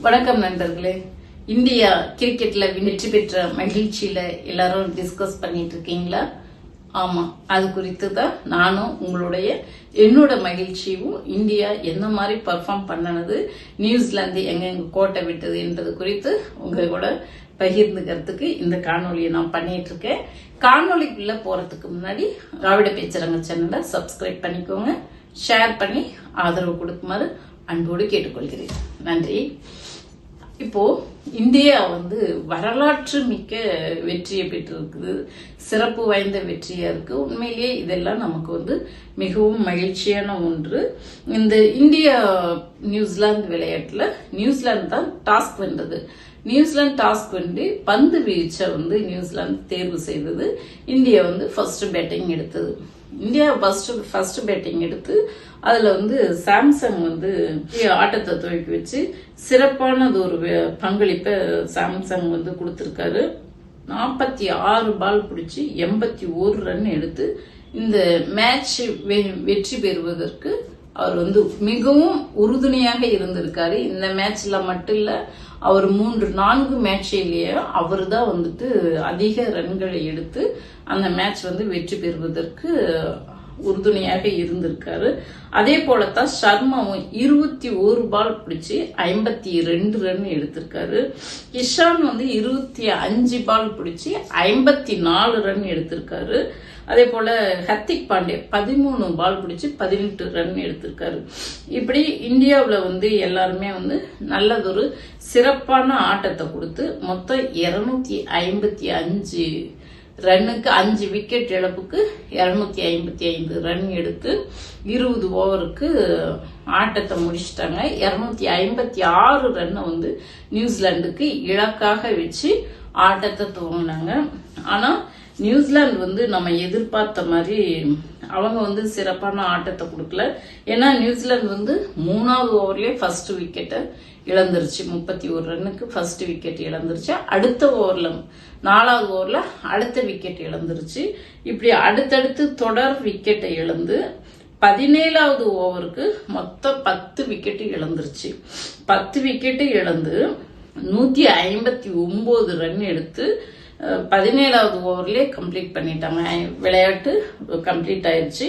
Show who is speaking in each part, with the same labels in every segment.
Speaker 1: வணக்கம் நண்பர்களே. இந்தியா கிரிக்கெட்ல வெற்றி பெற்ற மகிழ்ச்சியில எல்லாரும் டிஸ்கஸ் பண்ணிட்டு இருக்கீங்களா? ஆமா, அது குறித்து தான் நானும் என்னோட மகிழ்ச்சியும் இந்தியா என்ன மாதிரி பெர்ஃபார்ம் பண்ணனது, நியூசிலாந்து எங்க கோட்டை விட்டது என்றது குறித்து உங்க கூட பகிர்ந்துக்கிறதுக்கு இந்த காணொலியை நான் பண்ணிட்டு இருக்கேன். காணொலிக்குள்ள போறதுக்கு முன்னாடி திராவிட பேச்சரங்க சேனலை சப்ஸ்கிரைப் பண்ணிக்கோங்க, ஷேர் பண்ணி ஆதரவு கொடுக்குமாறு அன்போடு கேட்டுக்கொள்கிறேன். நன்றி. இப்போ இந்தியா வரலாற்று மிக்க வெற்றியை பெற்றிருக்குது, சிறப்பு வாய்ந்த வெற்றியா இருக்கு. உண்மையிலேயே இதெல்லாம் நமக்கு மிகவும் மகிழ்ச்சியான ஒன்று. இந்த இந்தியா நியூசிலாந்து விளையாட்டுல நியூசிலாந்து தான் டாஸ்க் வென்றது. நியூசிலாந்து டாஸ்க் வென்று பந்து வீச்சை நியூசிலாந்து தேர்வு செய்தது. இந்தியா ஃபர்ஸ்ட் பேட்டிங் எடுத்தது. இந்தியா ஃபர்ஸ்ட் பேட்டிங் எடுத்து அதுல சாம்சங் ஆட்டத்தை துவக்கி வச்சு சிறப்பானது ஒரு பங்களிப்பை சாம்சங் கொடுத்திருக்காரு. 46 பால் பிடிச்சி 81 ரன் எடுத்து இந்த மேட்ச் வெற்றி பெறுவதற்கு அவர் மிகவும் உறுதுணையாக இருந்திருக்காரு. இந்த மேட்ச்ல மட்டும் இல்ல, அவர் 3-4 மேட்சிலேயே அவர் தான் அதிக ரன்களை எடுத்து அந்த மேட்ச் வெற்றி பெறுவதற்கு உறுதுணையாக இருந்திருக்காரு. அதே போலத்தான் சர்மாவும் 21 பால் பிடிச்சு 52 ரன் எடுத்திருக்காரு. இஷான் 25 பால் பிடிச்சு 54 ரன் எடுத்திருக்காரு. அதே போல ஹர்திக் பாண்டே 13 பால் பிடிச்சு 18 ரன் எடுத்திருக்காரு. இப்படி இந்தியாவில் எல்லாருமே நல்லதொரு சிறப்பான ஆட்டத்தை கொடுத்து மொத்தம் 255 ரன்னுக்கு 5 விக்கெட் இழப்புக்கு 255 ரன் எடுத்து 20 ஓவருக்கு ஆட்டத்தை முடிச்சிட்டாங்க. 256 ரன்னை நியூசிலாந்துக்கு இலக்காக வச்சு ஆட்டத்தை துவங்கினாங்க. ஆனா நியூசிலாந்து நம்ம எதிர்பார்த்த மாதிரி அவங்க சிறப்பான ஆட்டத்தை கொடுக்கல. ஏன்னா நியூசிலாந்து 3வது ஓவர்லயே ஃபர்ஸ்ட் விக்கெட்டை இழந்துருச்சு. 31 ரன்னுக்கு ஃபர்ஸ்ட் விக்கெட் இழந்துருச்சு. அடுத்த ஓவர்ல 4வது ஓவர்ல அடுத்த விக்கெட் இழந்துருச்சு. இப்படி அடுத்தடுத்து தொடர் விக்கெட்டை இழந்து 17வது ஓவருக்கு மொத்தம் 10 விக்கெட் இழந்துருச்சு. 10 விக்கெட் இழந்து 159 ரன் எடுத்து 17வது ஓவர்லயே கம்ப்ளீட் பண்ணிட்டாங்க. விளையாட்டு கம்ப்ளீட் ஆயிடுச்சு.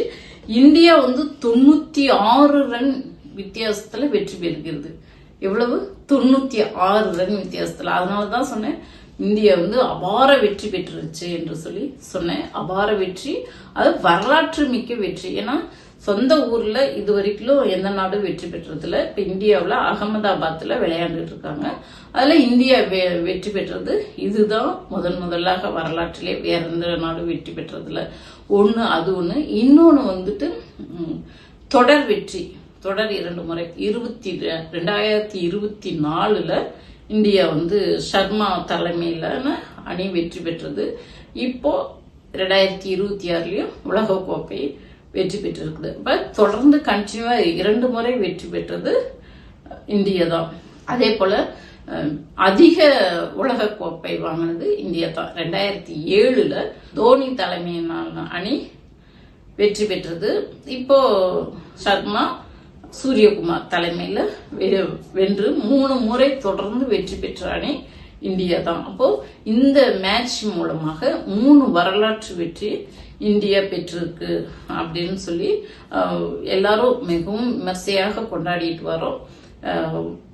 Speaker 1: இந்தியா 96 ரன் வித்தியாசத்துல வெற்றி பெறுகிறது. எவ்வளவு? 96 ரன் வித்தியாசத்துல. அதனாலதான் சொன்னேன் இந்தியா அபார வெற்றி பெற்றுருச்சு என்று சொல்லி சொன்னேன். அபார வெற்றி, அது வரலாற்று மிக்க வெற்றி. ஏன்னா சொந்த ஊர்ல இது வரைக்கும் எந்த நாடும் வெற்றி பெற்றதுல. இப்ப இந்தியாவில் அகமதாபாத்ல விளையாண்டுட்டு இருக்காங்க. அதுல இந்தியா வெற்றி பெற்றது இதுதான் முதலாக வரலாற்றிலே. வேற எந்த நாடும் வெற்றி பெற்றதுல ஒண்ணு அது ஒண்ணு. இன்னொன்னு தொடர் வெற்றி, தொடர் 2 முறை 2024ல இந்தியா சர்மா தலைமையிலான அணி வெற்றி பெற்றது. இப்போ 2026லயும் உலக கோப்பை வெற்றி பெற்றிருக்குது. பட் தொடர்ந்து கண்டினியூவா 2 முறை வெற்றி பெற்றது இந்தியா தான். அதே போல அதிக உலக கோப்பை வாங்கினது இந்தியா தான். 2007ல தோனி தலைமையிலான அணி வெற்றி பெற்றது. இப்போ சர்மா, சூரியகுமார் தலைமையில வென்று 3 முறை தொடர்ந்து வெற்றி பெற்ற அணி இந்தியா தான். அப்போ இந்த மேட்ச் மூலமாக 3 வரலாற்று வெற்றி இந்தியா பெற்றிருக்கு அப்படின்னு சொல்லி எல்லாரும் மிகவும் விமர்சையாக கொண்டாடிட்டு வரோம்,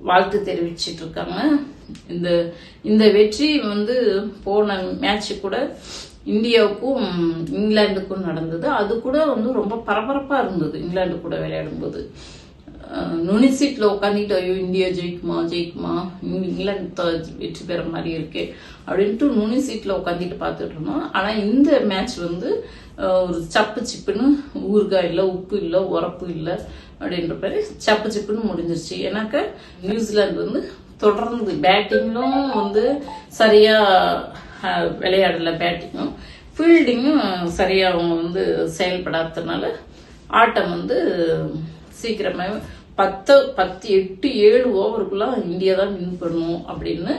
Speaker 1: வாழ்த்து தெரிவிச்சிட்டு இருக்காங்க. இந்த வெற்றி போன மேட்ச் கூட இந்தியாவுக்கும் இங்கிலாந்துக்கும் நடந்தது. அது கூட ரொம்ப பரபரப்பா இருந்தது. இங்கிலாந்து கூட விளையாடும் போது நுனி சீட்ல உட்காந்துட்டு ஐயோ இந்தியா ஜெயிக்குமா இங்கிலாந்து வெற்றி பெற மாதிரி இருக்கு அப்படின்ட்டு நுனி சீட்ல உட்காந்துட்டு பாத்துட்டு இருந்தோம். ஆனா இந்த மேட்ச் ஒரு சப்பு சிப்புன்னு, ஊறுகாய் இல்ல, உப்பு இல்ல, உரப்பு இல்ல அப்படின்ற மாதிரி சப்பு சிப்புன்னு முடிஞ்சிருச்சு. எனக்கு நியூசிலாந்து தொடர்ந்து பேட்டிங்லும் சரியா விளையாடல, பேட்டிங்கும் ஃபீல்டிங்கும் சரியா அவங்க செயல்படாததுனால ஆட்டம் சீக்கிரமா 8-7 ஓவருக்குள்ள இந்தியா தான் வின் பண்ணும் அப்படின்னு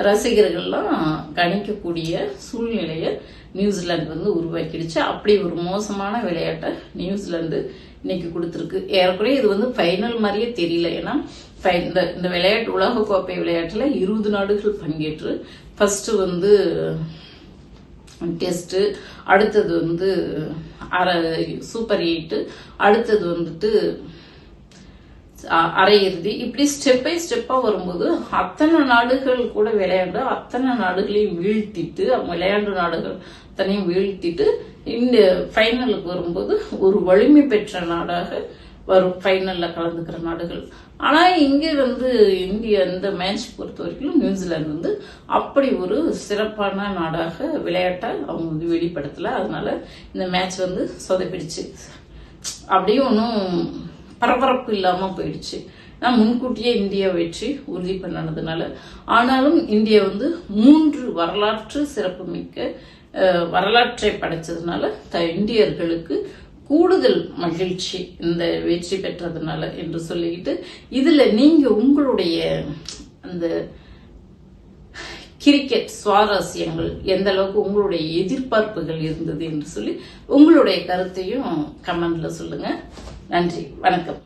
Speaker 1: ரசிகர்கள்லாம் கணிக்கக்கூடிய சூழ்நிலையை நியூசிலாந்து உருவாக்கிடுச்சு. அப்படி ஒரு மோசமான விளையாட்டை நியூசிலாந்து இன்னைக்கு கொடுத்துருக்கு. ஏறக்குறைய இது ஃபைனல் மாதிரியே தெரியல. ஏன்னா இந்த விளையாட்டு உலகக்கோப்பை விளையாட்டுல 20 நாடுகள் பங்கேற்று ஃபர்ஸ்ட் டெஸ்ட், அடுத்தது சூப்பர் 8, அடுத்தது அரையிறுதி, இப்படி ஸ்டெப் பை ஸ்டெப்பா வரும்போது அத்தனை நாடுகள் கூட விளையாண்டு அத்தனை நாடுகளையும் வீழ்த்திட்டு விளையாண்டு நாடுகள் அத்தனையும் வீழ்த்திட்டு இந்த ஃபைனலுக்கு வரும்போது ஒரு வலிமை பெற்ற நாடாக வரும் ஃபைனல்ல கலந்துக்கிற நாடுகள். ஆனா இங்க இந்தியா இந்த மேட்ச் பொறுத்த வரைக்கும் நியூசிலாந்து அப்படி ஒரு சிறப்பான நாடாக விளையாட்டை அவங்க வெளிப்படுத்தல. அதனால இந்த மேட்ச் சொதப்பிடுச்சு. அப்படியே ஒன்றும் பரபரப்பு இல்லாம போயிடுச்சு. நான் முன்கூட்டியே இந்தியா வெற்றி உறுதி பண்ணதுனால. ஆனாலும் இந்தியா 3 வரலாற்று சிறப்புமிக்க வரலாற்றை படைச்சதுனால இந்தியர்களுக்கு கூடுதல் மகிழ்ச்சி இந்த வெற்றி பெற்றதுனால என்று சொல்லிக்கிட்டு, இதுல நீங்க உங்களுடைய அந்த கிரிக்கெட் சுவாரஸ்யங்கள் எந்த அளவுக்கு உங்களுடைய எதிர்பார்ப்புகள் இருந்தது என்று சொல்லி உங்களுடைய கருத்தையும் கமெண்ட்ல சொல்லுங்க. நன்றி, வணக்கம்.